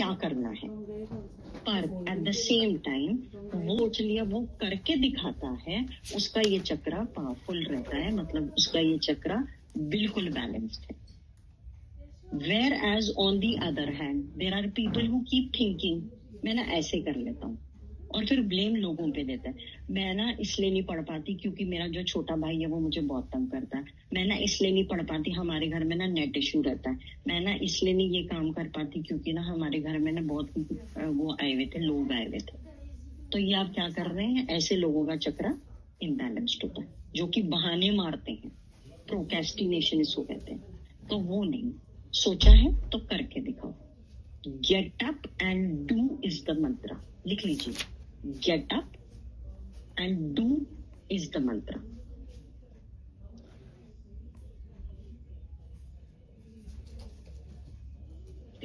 क्या करना है, पर एट द सेम टाइम वो चलिए वो करके दिखाता है, उसका ये चक्रा पावरफुल रहता है, मतलब उसका ये चक्रा बिल्कुल बैलेंस्ड है। Whereas on the other hand, there are people who keep thinking, मैं ना ऐसे कर लेता हूँ, और फिर ब्लेम लोगों पे देता है। मैं ना इसलिए नहीं पढ़ पाती क्योंकि मेरा जो छोटा भाई है वो मुझे बहुत तंग करता है। मैं ना इसलिए नहीं पढ़ पाती, हमारे घर में ना नेट इशू रहता है। मैं ना इसलिए नहीं ये काम कर पाती क्योंकि ना हमारे घर में ना बहुत वो आए हुए थे, लोग आए हुए थे। तो ये आप क्या कर रहे हैं, ऐसे लोगों का चक्रा इम्बैलेंस्ड होता है, जो कि बहाने मारते हैं, प्रोक्रेस्टिनेशन इसको कहते हैं। तो वो नहीं, सोचा है तो करके दिखाओ। Get up and do is the मंत्र। लिख लीजिए, get up and do is the मंत्र।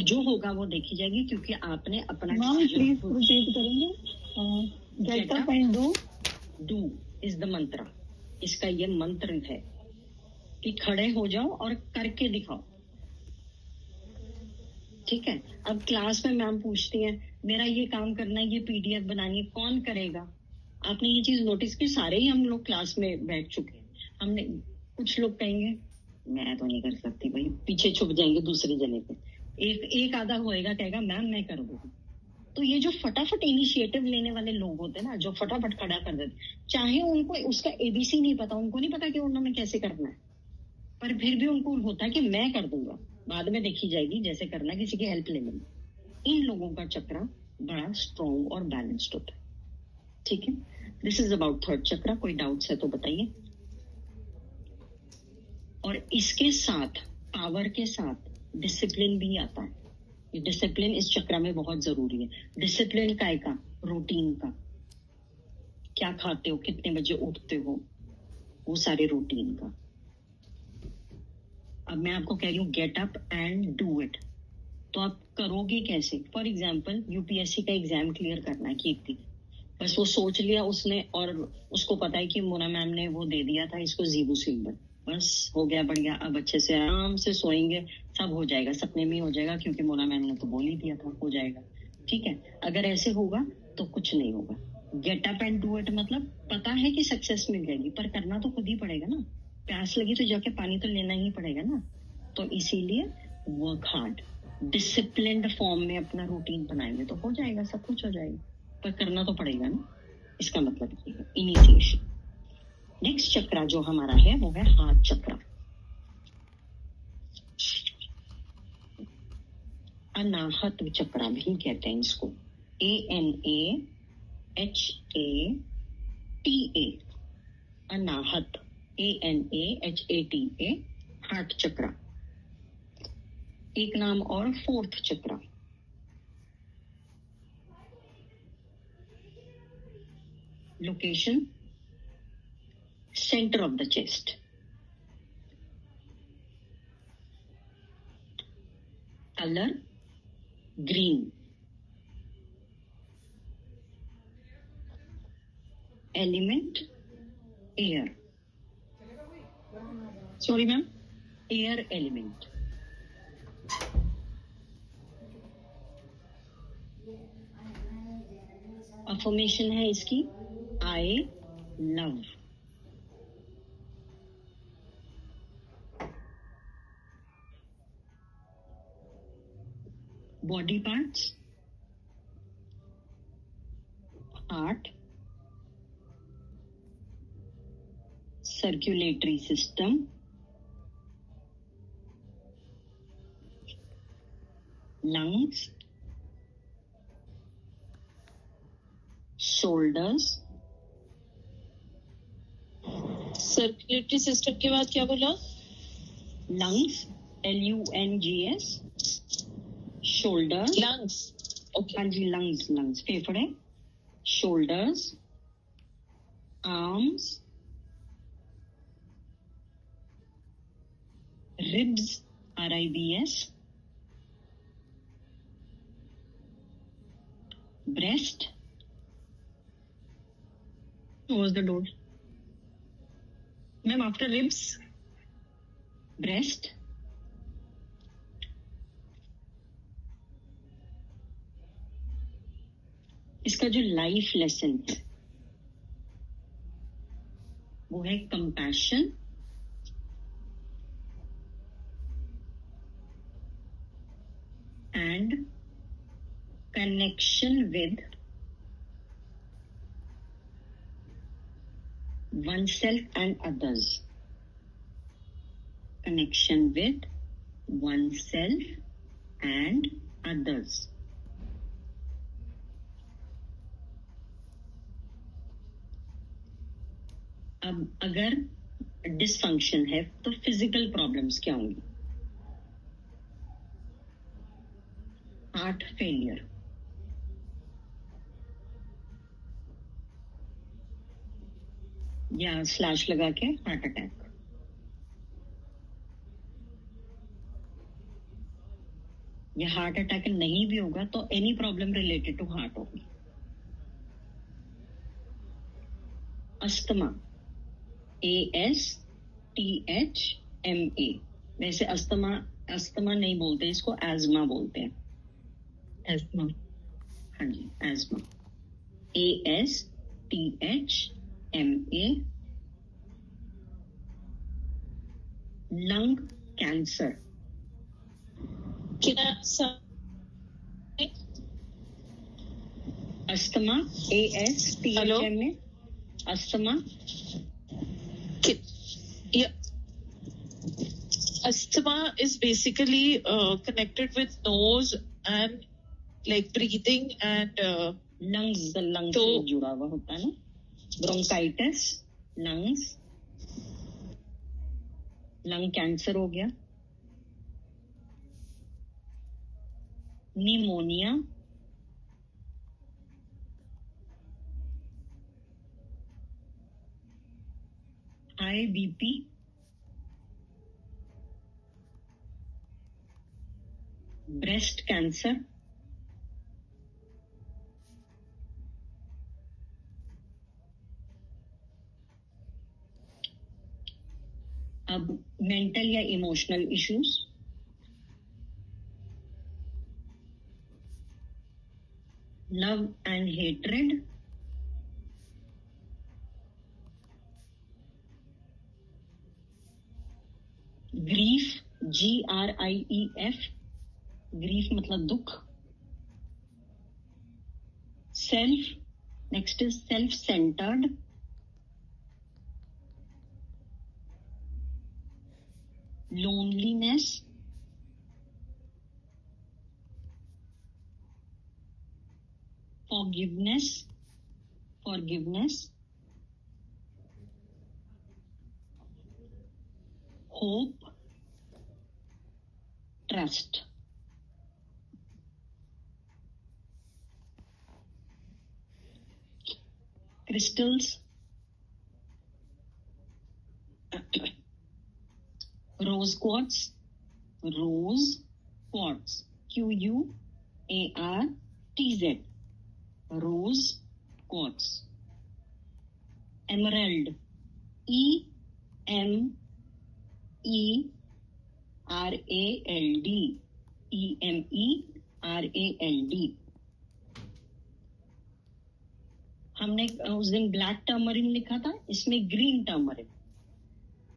जो होगा वो देखी जाएगी, क्योंकि आपने अपना मैम प्लीज रिपीट करेंगे। Get up and do is the मंत्र। इसका ये मंत्र है कि खड़े हो जाओ और करके दिखाओ। ठीक है। अब क्लास में मैम पूछती हैं, मेरा ये काम करना है, ये पीडीएफ बनानी है, कौन करेगा? आपने ये चीज नोटिस की, सारे ही हम लोग क्लास में बैठ चुके हैं। हमने, कुछ लोग कहेंगे मैं तो नहीं कर सकती भाई, पीछे छुप जाएंगे दूसरे जने पे। एक आधा होएगा, कहेगा मैम मैं कर दूंगी। तो ये जो फटाफट इनिशिएटिव लेने वाले लोग होते हैं ना, जो फटाफट खड़ा कर देते, चाहे उनको उसका एबीसी नहीं पता, उनको नहीं पता कि उन्होंने कैसे करना है, पर फिर भी उनको होता है कि मैं कर दूंगा, बाद में देखी जाएगी, जैसे करना, किसी की हेल्प ले लेंगे। इन लोगों का चक्रा बड़ा स्ट्रॉन्ग और बैलेंस्ड होता है। ठीक है, दिस इज अबाउट थर्ड चक्रा। कोई डाउट्स है तो बताइए। और इसके साथ, पावर के साथ डिसिप्लिन भी आता है। ये डिसिप्लिन इस चक्र में बहुत जरूरी है। डिसिप्लिन काय का? रूटीन का। क्या खाते हो, कितने बजे उठते हो, वो सारे रूटीन का। अब मैं आपको कह रही हूँ get up and do it, तो आप करोगे कैसे? फॉर एग्जाम्पल यूपीएससी का एग्जाम क्लियर करना है कीर्ति, बस वो सोच लिया उसने, और उसको पता है कि मोना मैम ने वो दे दिया था इसको जीबू सिंबल, बस हो गया बढ़िया। अब अच्छे से आराम से सोएंगे, सब हो जाएगा, सपने में ही हो जाएगा, क्योंकि मोना मैम ने तो बोल ही दिया था हो जाएगा। ठीक है, अगर ऐसे होगा तो कुछ नहीं होगा। Get up and do it मतलब पता है कि सक्सेस मिल जाएगी, पर करना तो खुद ही पड़ेगा ना। प्यास लगी तो जाके पानी तो लेना ही पड़ेगा ना। तो इसीलिए वर्क हार्ड, डिसिप्लिन्ड फॉर्म में अपना रूटीन बनाएंगे तो हो जाएगा, सब कुछ हो जाएगा, पर करना तो पड़ेगा ना। इसका मतलब ये है इनिशिएशन। नेक्स्ट चक्रा जो हमारा है वो है हार्ट चक्रा। अनाहत चक्रा भी कहते हैं इसको, ANAHATA। अनाहत, ANAHATA, हार्ट चक्रा। एक नाम और fourth chakra. Location centre of the chest. Colour green. Element air. Sorry ma'am, air element. Affirmation है इसकी, I love. Body parts, heart, circulatory system, lungs, shoulders. Circulatory system के बाद क्या बोला? Lungs, LUNGS, shoulders, lungs. Okay, हाँ जी, lungs, lungs फेफड़े, shoulders, arms, ribs, RIBS, breast, was the door, ma'am, after ribs, breast, इसका जो लाइफ लेसन है वो है compassion, and connection with oneself and others. Connection with oneself and others. अब अगर dysfunction है तो फिजिकल प्रॉब्लम्स क्या होंगी? हार्ट फेलियर, या स्लैश लगा के हार्ट अटैक, या हार्ट अटैक नहीं भी होगा तो any problem related to heart होगी. Asthma, ASTHMA. वैसे अस्थमा नहीं बोलते, इसको एज़मा बोलते हैं. एस्मा. हाँ जी, asthma. ASTHMA. Lung cancer. Asthma, ASTHMA. Asthma. Yeah. Asthma is basically connected with nose and like breathing and lungs. Lung से जुड़ा हुआ होता है ना. Bronchitis, lungs. लंग कैंसर हो गया. Pneumonia. High BP. Breast cancer. अब मेंटल या emotional issues. Love and hatred. Grief, GRIEF. Grief मतलब दुख. Self, next is self centred. Loneliness. forgiveness. hope, trust. Crystals. Rose quartz. QUARTZ. Rose quartz. Emerald. EMERALD. EMERALD. हमने उस दिन black टर्मरिन लिखा था, इसमें ग्रीन टर्मरिन.